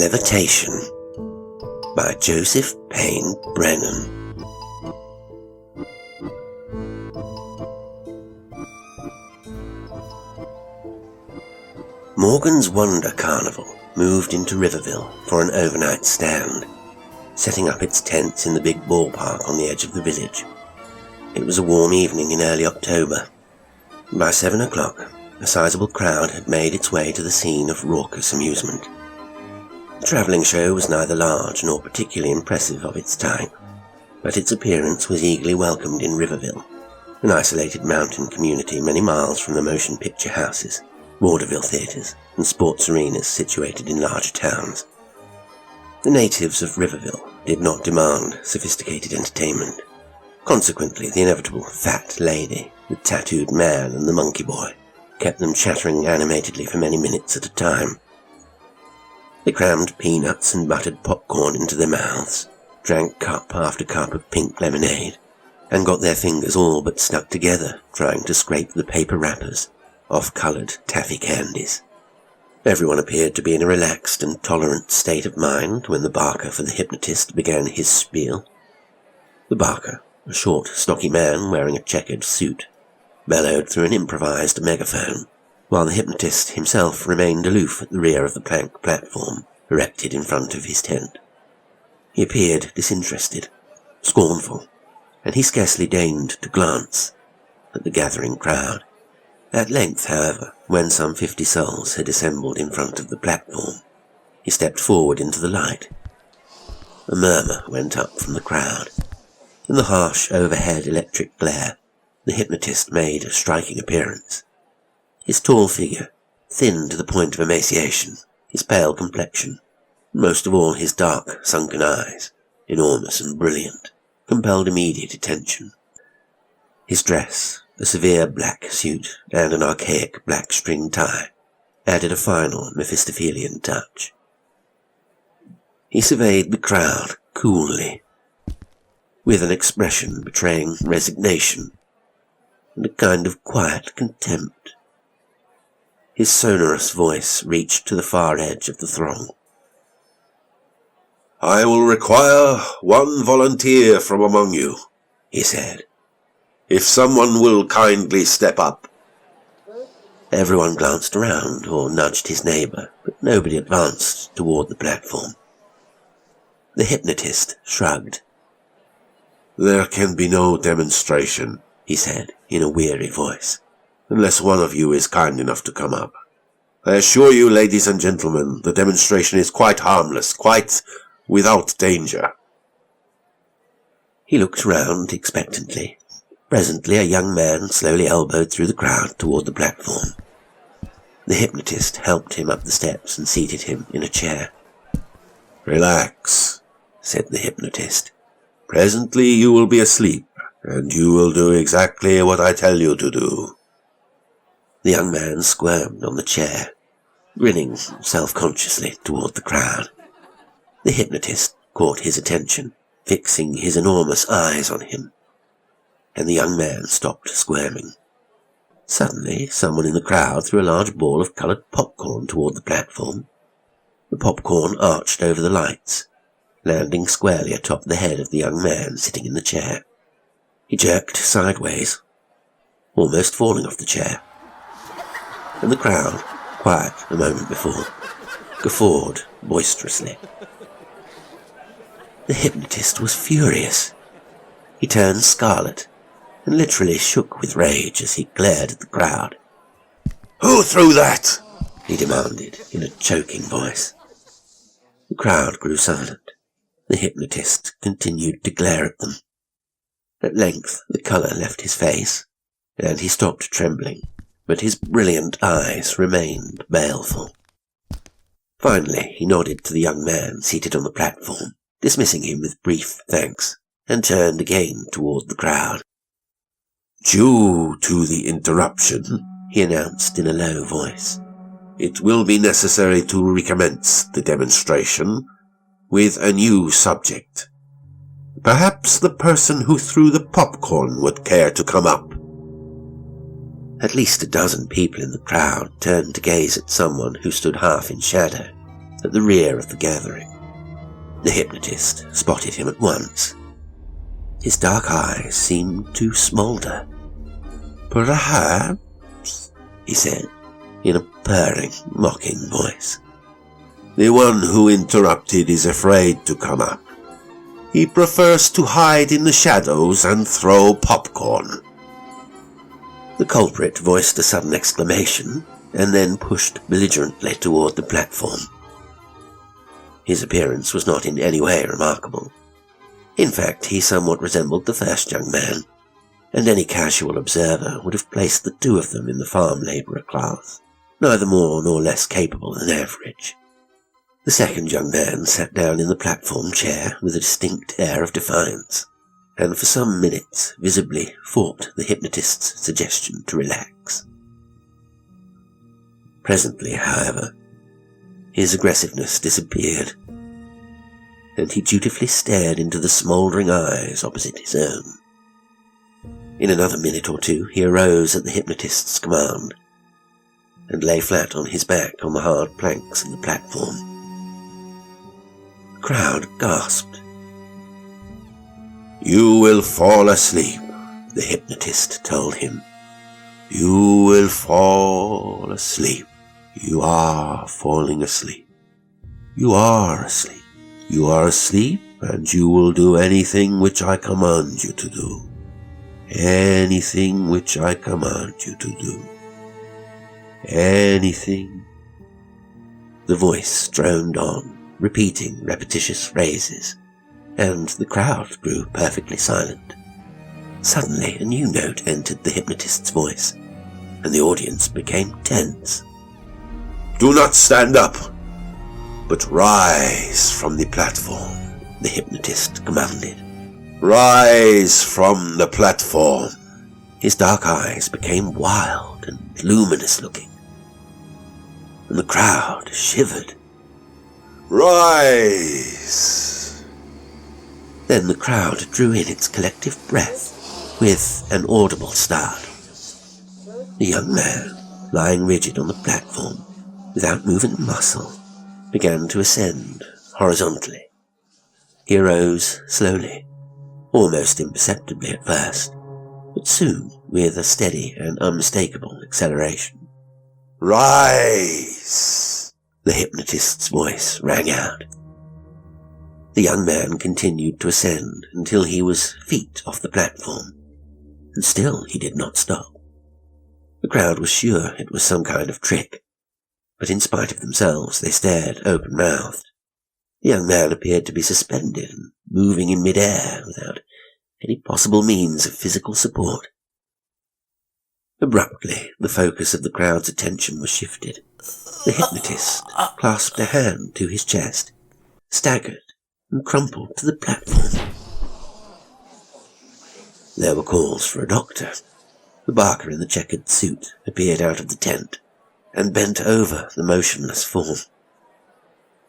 Levitation by Joseph Payne Brennan. Morgan's Wonder Carnival moved into Riverville for an overnight stand, setting up its tents in the big ballpark on the edge of the village. It was a warm evening in early October. By 7 o'clock, a sizable crowd had made its way to the scene of raucous amusement. The travelling show was neither large nor particularly impressive of its type, but its appearance was eagerly welcomed in Riverville, an isolated mountain community many miles from the motion picture houses, vaudeville theatres, and sports arenas situated in larger towns. The natives of Riverville did not demand sophisticated entertainment. Consequently, the inevitable fat lady, the tattooed man, and the monkey boy kept them chattering animatedly for many minutes at a time. They crammed peanuts and buttered popcorn into their mouths, drank cup after cup of pink lemonade, and got their fingers all but stuck together trying to scrape the paper wrappers off coloured taffy candies. Everyone appeared to be in a relaxed and tolerant state of mind when the barker for the hypnotist began his spiel. The barker, a short, stocky man wearing a checkered suit, bellowed through an improvised megaphone, while the hypnotist himself remained aloof at the rear of the plank platform erected in front of his tent. He appeared disinterested, scornful, and he scarcely deigned to glance at the gathering crowd. At length, however, when some 50 souls had assembled in front of the platform, he stepped forward into the light. A murmur went up from the crowd. In the harsh overhead electric glare, the hypnotist made a striking appearance. His tall figure, thin to the point of emaciation, his pale complexion, and most of all his dark, sunken eyes, enormous and brilliant, compelled immediate attention. His dress, a severe black suit and an archaic black string tie, added a final Mephistophelian touch. He surveyed the crowd coolly, with an expression betraying resignation and a kind of quiet contempt. His sonorous voice reached to the far edge of the throng. "I will require one volunteer from among you," he said. "If someone will kindly step up." Everyone glanced around or nudged his neighbour, but nobody advanced toward the platform. The hypnotist shrugged. "There can be no demonstration," he said in a weary voice, "unless one of you is kind enough to come up. I assure you, ladies and gentlemen, the demonstration is quite harmless, quite without danger." He looked round expectantly. Presently a young man slowly elbowed through the crowd toward the platform. The hypnotist helped him up the steps and seated him in a chair. "Relax," said the hypnotist. "Presently you will be asleep, and you will do exactly what I tell you to do." The young man squirmed on the chair, grinning self-consciously toward the crowd. The hypnotist caught his attention, fixing his enormous eyes on him, and the young man stopped squirming. Suddenly, someone in the crowd threw a large ball of coloured popcorn toward the platform. The popcorn arched over the lights, landing squarely atop the head of the young man sitting in the chair. He jerked sideways, almost falling off the chair, and the crowd, quiet a moment before, guffawed boisterously. The hypnotist was furious. He turned scarlet and literally shook with rage as he glared at the crowd. "Who threw that?" he demanded in a choking voice. The crowd grew silent. The hypnotist continued to glare at them. At length the colour left his face, and he stopped trembling, but his brilliant eyes remained baleful. Finally he nodded to the young man seated on the platform, dismissing him with brief thanks, and turned again toward the crowd. "Due to the interruption," he announced in a low voice, "it will be necessary to recommence the demonstration with a new subject. Perhaps the person who threw the popcorn would care to come up." At least a dozen people in the crowd turned to gaze at someone who stood half in shadow, at the rear of the gathering. The hypnotist spotted him at once. His dark eyes seemed to smoulder. "Perhaps," he said, in a purring, mocking voice, "the one who interrupted is afraid to come up. He prefers to hide in the shadows and throw popcorn." The culprit voiced a sudden exclamation and then pushed belligerently toward the platform. His appearance was not in any way remarkable. In fact, he somewhat resembled the first young man, and any casual observer would have placed the two of them in the farm labourer class, neither more nor less capable than average. The second young man sat down in the platform chair with a distinct air of defiance, and for some minutes visibly fought the hypnotist's suggestion to relax. Presently, however, his aggressiveness disappeared, and he dutifully stared into the smouldering eyes opposite his own. In another minute or two he arose at the hypnotist's command, and lay flat on his back on the hard planks of the platform. The crowd gasped. "You will fall asleep," the hypnotist told him. "You will fall asleep. You are falling asleep. You are asleep. You are asleep, and you will do anything which I command you to do. Anything which I command you to do. Anything." The voice droned on, repeating repetitious phrases, and the crowd grew perfectly silent. Suddenly a new note entered the hypnotist's voice, and the audience became tense. "Do not stand up, but rise from the platform," the hypnotist commanded. "Rise from the platform." His dark eyes became wild and luminous looking, and the crowd shivered. "Rise!" Then the crowd drew in its collective breath with an audible start. The young man, lying rigid on the platform, without moving a muscle, began to ascend horizontally. He arose slowly, almost imperceptibly at first, but soon with a steady and unmistakable acceleration. "Rise!" the hypnotist's voice rang out. The young man continued to ascend until he was feet off the platform, and still he did not stop. The crowd was sure it was some kind of trick, but in spite of themselves they stared open-mouthed. The young man appeared to be suspended and moving in mid-air without any possible means of physical support. Abruptly, the focus of the crowd's attention was shifted. The hypnotist clasped a hand to his chest, staggered, and crumpled to the platform. There were calls for a doctor. The barker in the checkered suit appeared out of the tent and bent over the motionless form.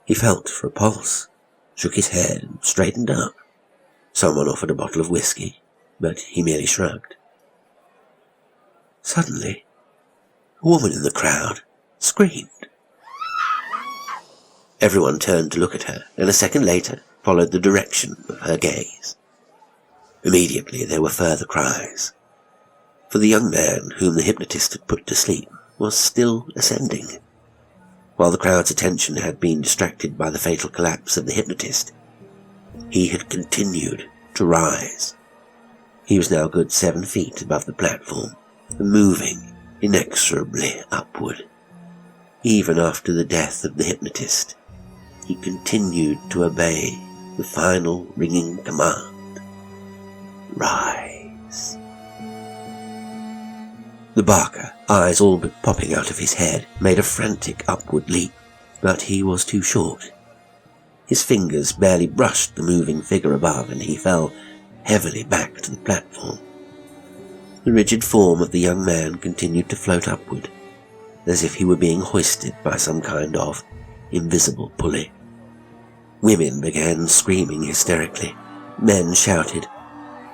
He felt for a pulse, shook his head, and straightened up. Someone offered a bottle of whiskey, but he merely shrugged. Suddenly, a woman in the crowd screamed. Everyone turned to look at her, and a second later followed the direction of her gaze. Immediately there were further cries, for the young man whom the hypnotist had put to sleep was still ascending. While the crowd's attention had been distracted by the fatal collapse of the hypnotist, he had continued to rise. He was now a good 7 feet above the platform, and moving inexorably upward. Even after the death of the hypnotist, he continued to obey the final ringing command: rise. The barker, eyes all but popping out of his head, made a frantic upward leap, but he was too short. His fingers barely brushed the moving figure above, and he fell heavily back to the platform. The rigid form of the young man continued to float upward, as if he were being hoisted by some kind of invisible pulley. Women began screaming hysterically. Men shouted,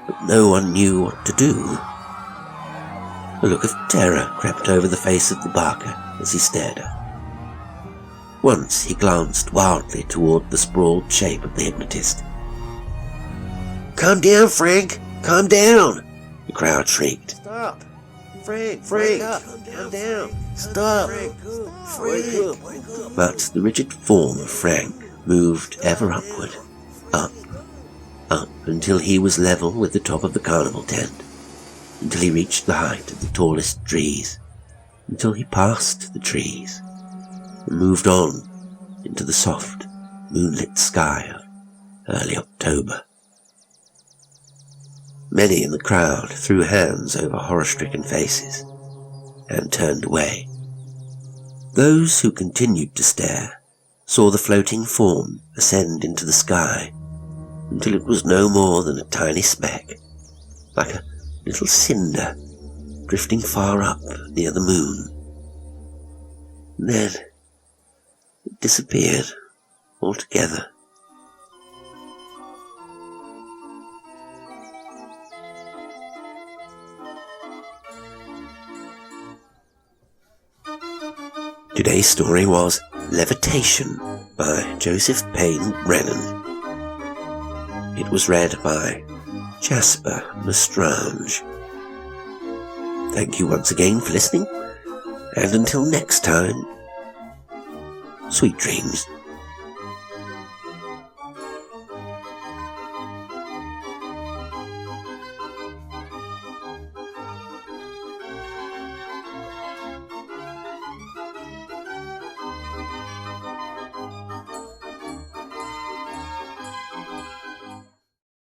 but no one knew what to do. A look of terror crept over the face of the barker as he stared up. Once he glanced wildly toward the sprawled shape of the hypnotist. "Calm down, Frank! Calm down!" the crowd shrieked. Stop! Frank, calm down! Stop! Frank! But the rigid form of Frank moved ever upward, up, until he was level with the top of the carnival tent, until he reached the height of the tallest trees, until he passed the trees, and moved on into the soft, moonlit sky of early October. Many in the crowd threw hands over horror-stricken faces and turned away. Those who continued to stare saw the floating form ascend into the sky until it was no more than a tiny speck, like a little cinder drifting far up near the moon. And then it disappeared altogether. Today's story was Levitation by Joseph Payne Brennan. It was read by Jasper L'Estrange. Thank you once again for listening, and until next time, sweet dreams.